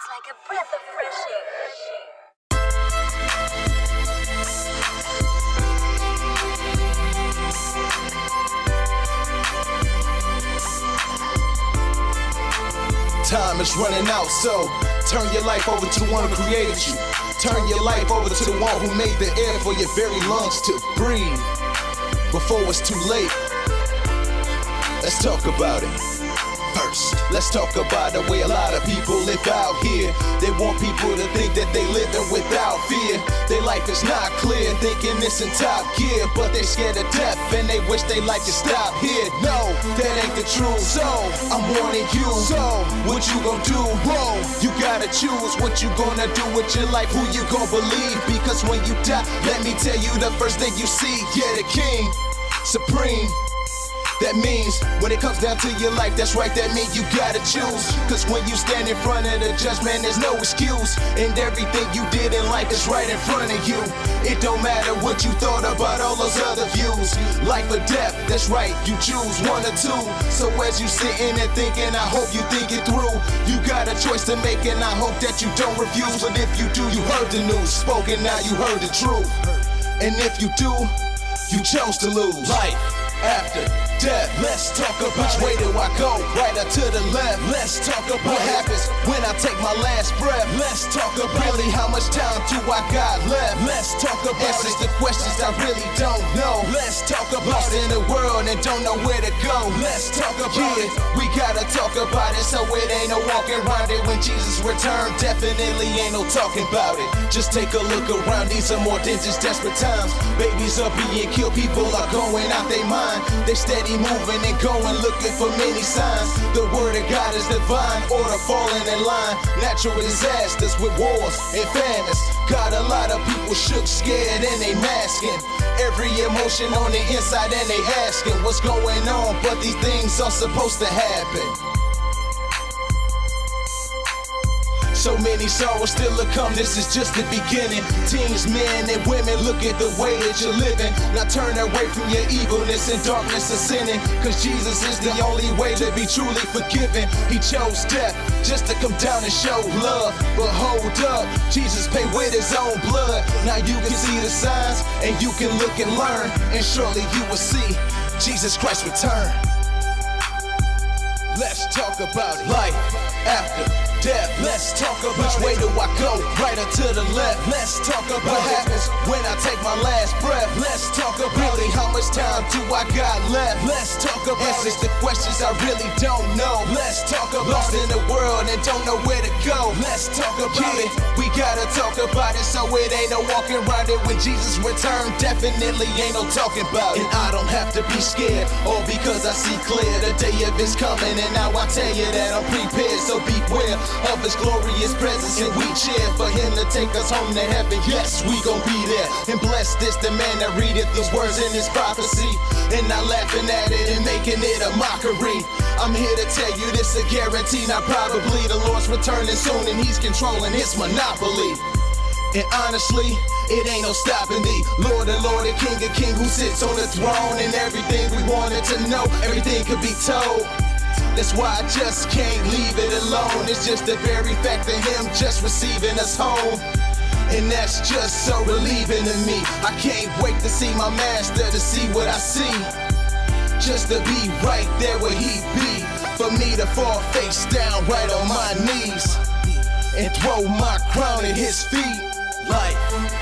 It's like a breath of fresh air. Time is running out, so turn your life over to the one who created you. Turn your life over to the one who made the air for your very lungs to breathe. Before it's too late, let's talk about it. First, let's talk about the way a lot of people live out here. They want people to think that they living without fear. Their life is not clear, thinking it's in top gear, but they scared of death and they wish they life could stop here. No, that ain't the truth. So I'm warning you. So what you gon' do? Whoa, you gotta choose what you gonna do with your life, who you gon' believe. Because when you die, let me tell you the first thing you see. Yeah, the King, Supreme. That means when it comes down to your life, that's right, that means you gotta choose. Cause when you stand in front of the judgment, there's no excuse. And everything you did in life is right in front of you. It don't matter what you thought about all those other views. Life or death, that's right, you choose one or two. So as you sitting and thinking, I hope you think it through. You got a choice to make and I hope that you don't refuse. But if you do, you heard the news spoken, now you heard the truth. And if you do, you chose to lose. Life after death, let's talk about which way do I go, right or to the left. Let's talk about what happens when I take my last breath. Let's talk about really how much time do I got left. Let's talk about answers to questions I really don't know. Let's talk about lost in the world and don't know where to go. Let's talk about it. We gotta talk about it, so it ain't no walking around it. When Jesus returned, definitely ain't no talking about it. Just take a look around, these are more than just desperate times. Babies are being killed, people are going out their mind. They steady moving and going, looking for many signs. The word of God is divine, order falling in line. Natural disasters with wars and famines got a lot of people shook, scared, and they masking every emotion on the inside, and they asking what's going on, but these things are supposed to happen. So many sorrows still to come, this is just the beginning. Teens, men, and women, look at the way that you're living. Now turn away from your evilness and darkness of sinning. Cause Jesus is the only way to be truly forgiven. He chose death just to come down and show love. But hold up, Jesus paid with his own blood. Now you can see the signs, and you can look and learn. And surely you will see Jesus Christ return. Let's talk about it. Life after death, let's talk about which way do I go, right or to the left. Let's talk about what happens when I take my last breath. Let's talk about really how much time do I got left. Let's talk about answers to questions I really don't know. Let's talk about lost in the world and don't know where to go. Let's talk about it. We gotta talk about it, so it ain't no walking around it. When Jesus returned, definitely ain't no talking about it. And I don't have to be scared, all because I see clear. The day of it's coming, and now I tell you that I'm prepared. So beware of his glorious presence, and we cheer for him to take us home to heaven. Yes, we gon' be there. And blessed is the man that readeth these words in his prophecy, and not laughing at it and making it a mockery. I'm here to tell you this a guarantee, not probably. The Lord's returning soon, and he's controlling his monopoly. And honestly, it ain't no stopping me. Lord of Lord and King of King, who sits on the throne. And everything we wanted to know, everything could be told. That's why I just can't leave it alone. It's just the very fact of him just receiving us home. And that's just so relieving to me. I can't wait to see my master, to see what I see. Just to be right there where he be. For me to fall face down right on my knees and throw my crown at his feet. Life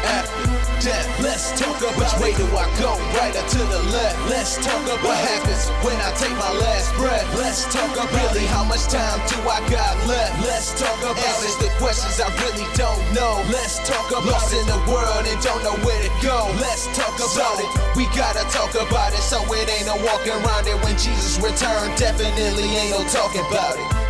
after death, let's talk about which way do I go, right or to the left. Let's talk about what happens when I take my last breath. Let's talk about really how much time do I got left. Let's talk about answers to questions I really don't know. Let's talk about lost in the world and don't know where to go. Let's talk about it. We gotta talk about it, so it ain't no walking around it. When Jesus returned, definitely ain't no talking about it.